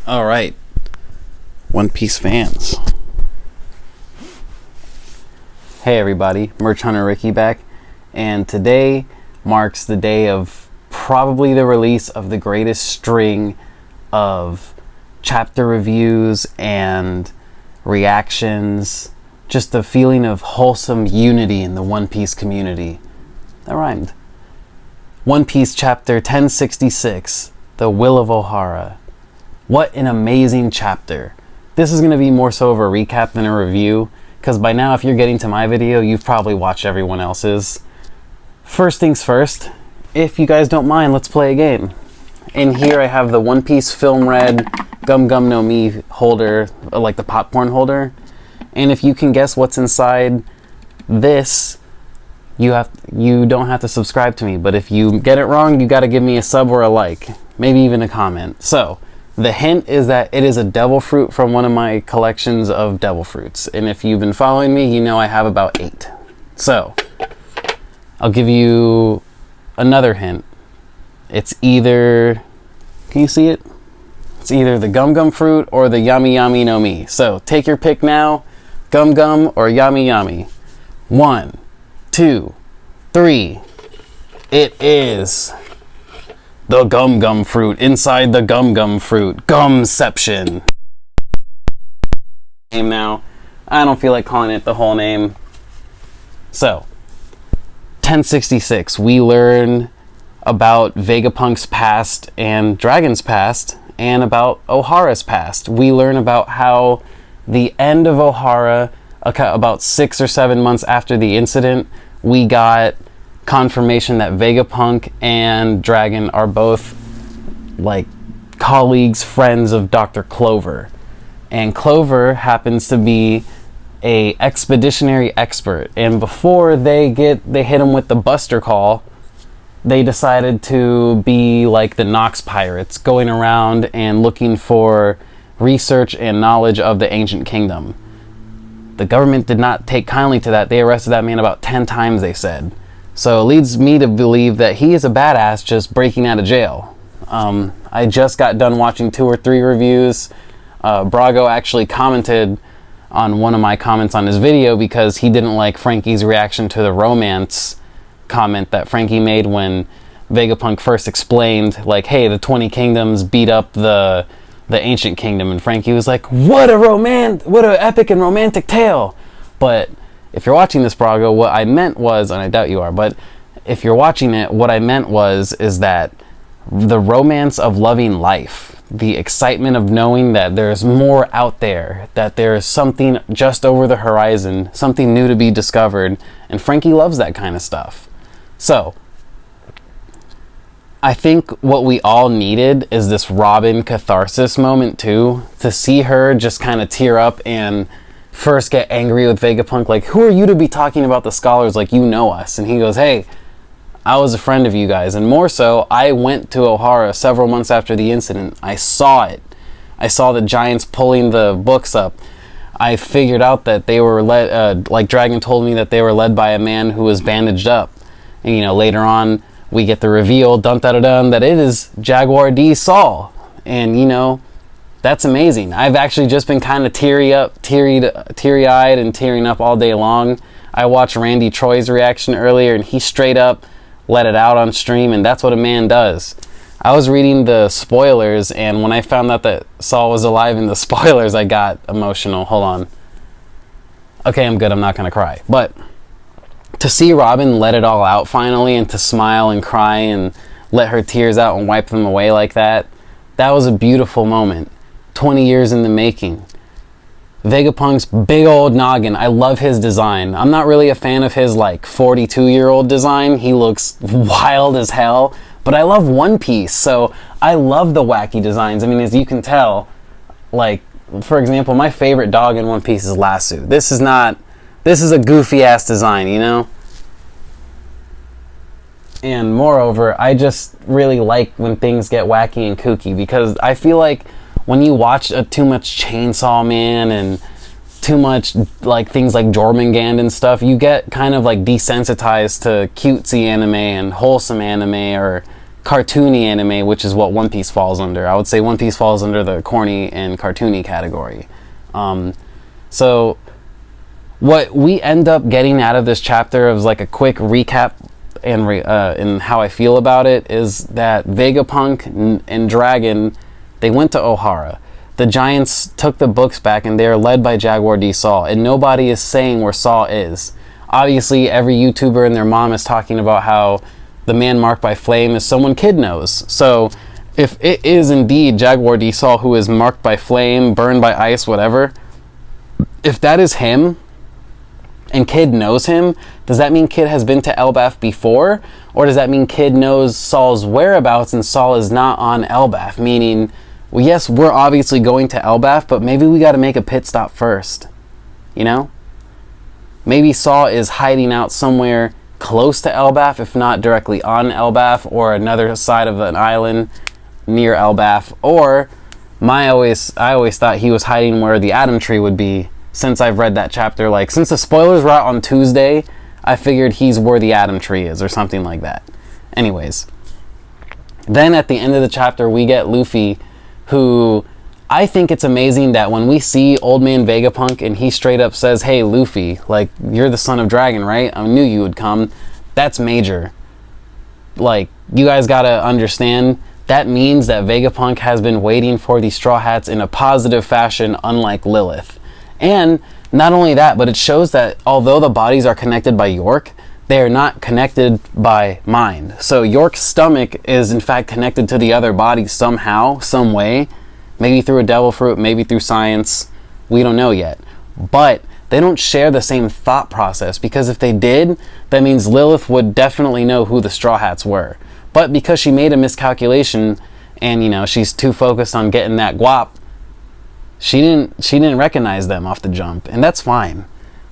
All right, One Piece fans. Hey everybody, Merch Hunter Ricky back, and today marks the day of probably the release of the greatest string of chapter reviews and reactions, just a feeling of wholesome unity in the One Piece community. That rhymed. One Piece chapter 1066, The Will of Ohara. What an amazing chapter. This is going to be more so of a recap than a review, because by now if you're getting to my video, you've probably watched everyone else's. First things first, if you guys don't mind, let's play a game. In here I have the One Piece Film Red Gum Gum No Mi holder, like the popcorn holder. And if you can guess what's inside this, you don't have to subscribe to me. But if you get it wrong, you got to give me a sub or a like, maybe even a comment. So the hint is that it is a devil fruit from one of my collections of devil fruits. And if you've been following me, you know I have about 8. So I'll give you another hint. It's either, can you see it? It's either the Gum Gum fruit or the Yummy Yummy no Mi. So take your pick now, Gum Gum or Yummy Yummy. 1, 2, 3. It is the Gum Gum fruit inside the Gum Gum fruit. Gumception. Name now. I don't feel like calling it the whole name. So 1066, we learn about Vegapunk's past and Dragon's past, and about Ohara's past. We learn about how the end of Ohara, about 6 or 7 months after the incident, we got confirmation that Vegapunk and Dragon are both like colleagues, friends of Dr. Clover. And Clover happens to be a expeditionary expert, and before they hit him with the Buster Call, they decided to be like the Nox pirates, going around and looking for research and knowledge of the ancient kingdom. The government did not take kindly to that. They arrested that man about 10 times, they said. So it leads me to believe that he is a badass just breaking out of jail. I just got done watching 2 or 3 reviews. Brago actually commented on one of my comments on his video because he didn't like Frankie's reaction to the romance comment that Frankie made when Vegapunk first explained, like, hey, the 20 kingdoms beat up the ancient kingdom, and Frankie was like, what a epic and romantic tale. But if you're watching this, Brago, what I meant was, and I doubt you are, but if you're watching it, what I meant is that the romance of loving life, the excitement of knowing that there's more out there, that there's something just over the horizon, something new to be discovered, and Frankie loves that kind of stuff. So I think what we all needed is this Robin catharsis moment too, to see her just kind of tear up and first get angry with Vegapunk, like, who are you to be talking about the scholars like you know us? And he goes, hey, I was a friend of you guys, and more so, I went to Ohara several months after the incident. I saw it. I saw the giants pulling the books up. I figured out that they were led, like Dragon told me, that they were led by a man who was bandaged up. And, you know, later on, we get the reveal, dun-da-da-dun, that it is Jaguar D. Saul. And, you know, that's amazing. I've actually just been kind of teary-eyed and tearing up all day long. I watched Randy Troy's reaction earlier, and he straight up let it out on stream, and that's what a man does. I was reading the spoilers, and when I found out that Saul was alive in the spoilers, I got emotional. Hold on. Okay, I'm good. I'm not going to cry. But to see Robin let it all out finally, and to smile and cry and let her tears out and wipe them away like that, that was a beautiful moment. 20 years in the making. Vegapunk's big old noggin. I love his design. I'm not really a fan of his like 42-year-old design. He looks wild as hell. But I love One Piece, so I love the wacky designs. I mean, as you can tell, like, for example, my favorite dog in One Piece is Lasso. This is a goofy-ass design, you know? And moreover, I just really like when things get wacky and kooky, because I feel like when you watch too much Chainsaw Man and too much like things like Jormungand and stuff, you get kind of like desensitized to cutesy anime and wholesome anime or cartoony anime, which is what One Piece falls under. I would say One Piece falls under the corny and cartoony category. So what we end up getting out of this chapter is like a quick recap and how I feel about it is that Vegapunk and Dragon, they went to Ohara. The Giants took the books back and they are led by Jaguar D. Saw, and nobody is saying where Saw is. Obviously, every YouTuber and their mom is talking about how the man marked by flame is someone Kid knows. So if it is indeed Jaguar D. Saw who is marked by flame, burned by ice, whatever, if that is him, and Kid knows him, does that mean Kid has been to Elbaf before? Or does that mean Kid knows Saul's whereabouts and Saul is not on Elbaf? Meaning, well, yes, we're obviously going to Elbaf, but maybe we got to make a pit stop first. You know? Maybe Saul is hiding out somewhere close to Elbaf, if not directly on Elbaf, or another side of an island near Elbaf. Or, I always thought he was hiding where the Atom Tree would be. Since I've read that chapter, like, since the spoilers were out on Tuesday, I figured he's where the Atom Tree is, or something like that. Anyways. Then at the end of the chapter, we get Luffy, who, I think it's amazing that when we see Old Man Vegapunk, and he straight up says, hey, Luffy, like, you're the son of Dragon, right? I knew you would come. That's major. Like, you guys gotta understand, that means that Vegapunk has been waiting for the Straw Hats in a positive fashion, unlike Lilith. And not only that, but it shows that although the bodies are connected by York, they are not connected by mind. So York's stomach is in fact connected to the other bodies somehow, some way. Maybe through a devil fruit, maybe through science. We don't know yet. But they don't share the same thought process, because if they did, that means Lilith would definitely know who the Straw Hats were. But because she made a miscalculation and, you know, she's too focused on getting that guap, she didn't recognize them off the jump, and that's fine.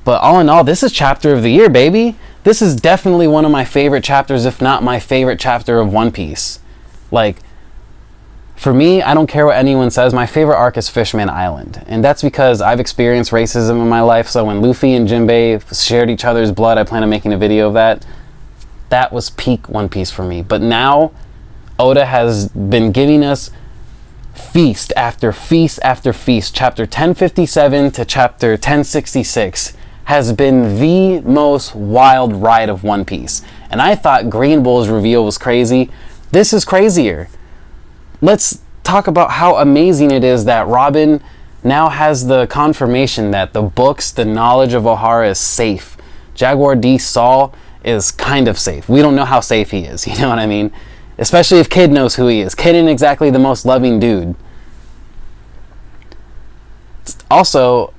But all in all, this is chapter of the year, baby. This is definitely one of my favorite chapters, if not my favorite chapter of One Piece. Like, for me, I don't care what anyone says, my favorite arc is Fishman Island. And that's because I've experienced racism in my life, so when Luffy and Jinbei shared each other's blood, I plan on making a video of that. That was peak One Piece for me. But now, Oda has been giving us feast after feast after feast. Chapter 1057 to chapter 1066 has been the most wild ride of One Piece. And I thought Green Bull's reveal was crazy. This is crazier. Let's talk about how amazing it is that Robin now has the confirmation that the books, the knowledge of Ohara is safe. Jaguar D. Saul is kind of safe. We don't know how safe he is, you know what I mean? Especially if Kid knows who he is. Kid ain't exactly the most loving dude. Also,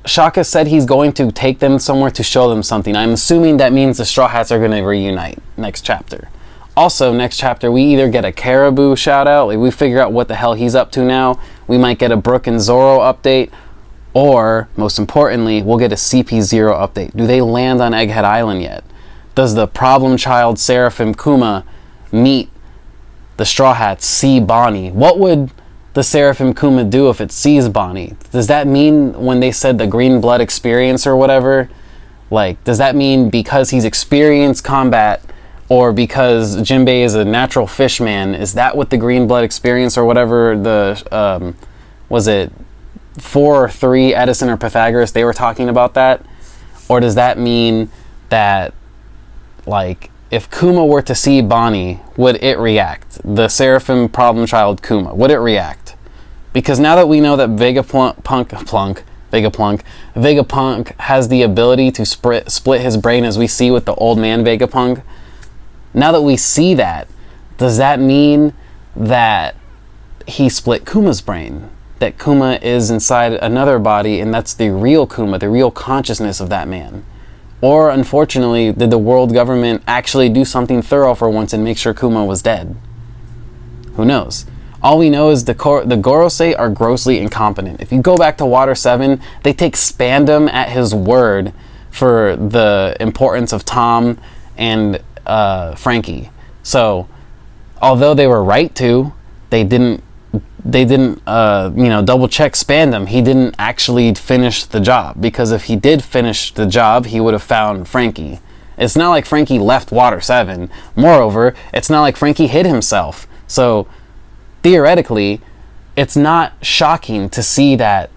Shaka said he's going to take them somewhere to show them something. I'm assuming that means the Straw Hats are going to reunite next chapter. Also, next chapter, we either get a Caribou shout out, like we figure out what the hell he's up to now. We might get a Brook and Zoro update. Or, most importantly, we'll get a CP0 update. Do they land on Egghead Island yet? Does the problem child Seraphim Kuma meet the Straw Hats, see Bonnie? What would the Seraphim Kuma do if it sees Bonnie? Does that mean when they said the green blood experience or whatever? Like, does that mean because he's experienced combat or because Jinbei is a natural fish man, is that what the green blood experience or whatever the, was it 4 or 3, Edison or Pythagoras, they were talking about that? Or does that mean that, like, if Kuma were to see Bonnie, would it react? The Seraphim problem child Kuma, would it react? Because now that we know that Vegapunk has the ability to split his brain as we see with the old man Vegapunk, now that we see that, does that mean that he split Kuma's brain? That Kuma is inside another body and that's the real Kuma, the real consciousness of that man? Or, unfortunately, did the world government actually do something thorough for once and make sure Kuma was dead? Who knows? All we know is the Gorosei are grossly incompetent. If you go back to Water 7, they take Spandam at his word for the importance of Tom and Frankie. So, although they were right to, they didn't double check Spandam. He didn't actually finish the job, because if he did finish the job, he would have found Frankie. It's not like Frankie left Water 7. Moreover, it's not like Frankie hid himself. So, theoretically, it's not shocking to see that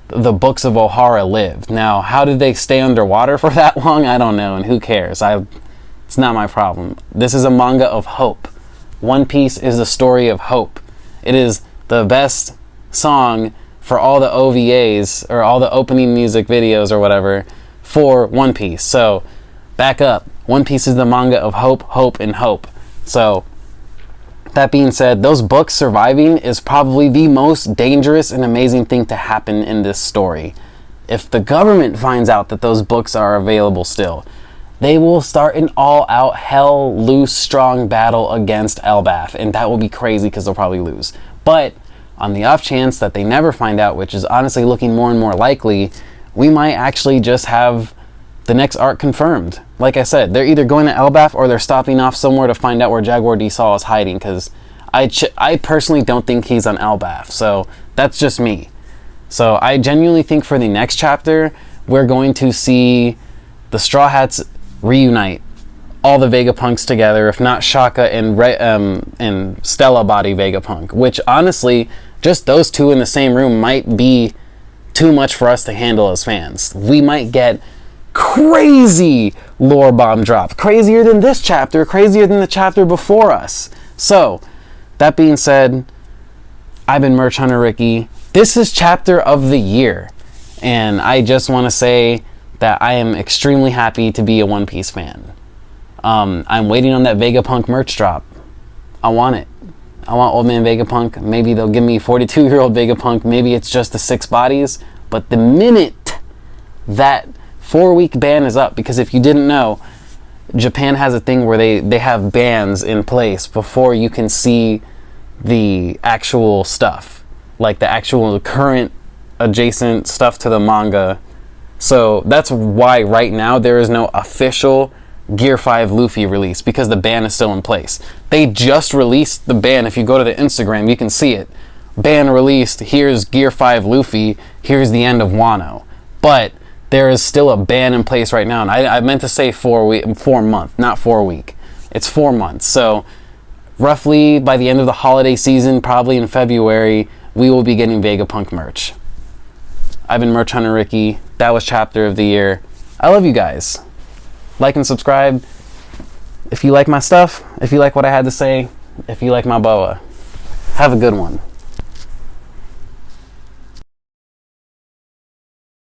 the books of Ohara lived. Now, how did they stay underwater for that long? I don't know, and who cares? It's not my problem. This is a manga of hope. One Piece is a story of hope. It is the best song for all the OVAs, or all the opening music videos or whatever, for One Piece. So, back up. One Piece is the manga of hope, hope, and hope. So, that being said, those books surviving is probably the most dangerous and amazing thing to happen in this story. If the government finds out that those books are available still, they will start an all-out, hell-loose, strong battle against Elbaf, and that will be crazy because they'll probably lose. But on the off chance that they never find out, which is honestly looking more and more likely, we might actually just have the next arc confirmed. Like I said, they're either going to Elbaf or they're stopping off somewhere to find out where Jaguar D. Saul is hiding, because I personally don't think he's on Elbaf, so that's just me. So I genuinely think for the next chapter, we're going to see the Straw Hats reunite all the Vegapunks together, if not Shaka and Stella body Vegapunk, which honestly, just those two in the same room might be too much for us to handle as fans. We might get crazy lore bomb drop, crazier than this chapter, crazier than the chapter before us. So, that being said, I've been Merch Hunter Ricky. This is chapter of the year, and I just want to say that I am extremely happy to be a One Piece fan. I'm waiting on that Vegapunk merch drop. I want it. I want Old Man Vegapunk. Maybe they'll give me 42-year-old Vegapunk. Maybe it's just the 6 bodies. But the minute that 4-week ban is up, because if you didn't know, Japan has a thing where they have bans in place before you can see the actual stuff, like the actual current adjacent stuff to the manga. So that's why right now there is no official Gear 5 Luffy release, because the ban is still in place. They just released the ban. If you go to the Instagram, you can see it. Ban released, here's Gear 5 Luffy, here's the end of Wano. But there is still a ban in place right now, and I meant to say 4 month, not 4 week. It's 4 months. So roughly by the end of the holiday season, probably in February, we will be getting Vegapunk merch. I've been Merch Hunter Ricky. That was chapter of the year. I love you guys. Like and subscribe if you like my stuff, if you like what I had to say, if you like my boa. Have a good one.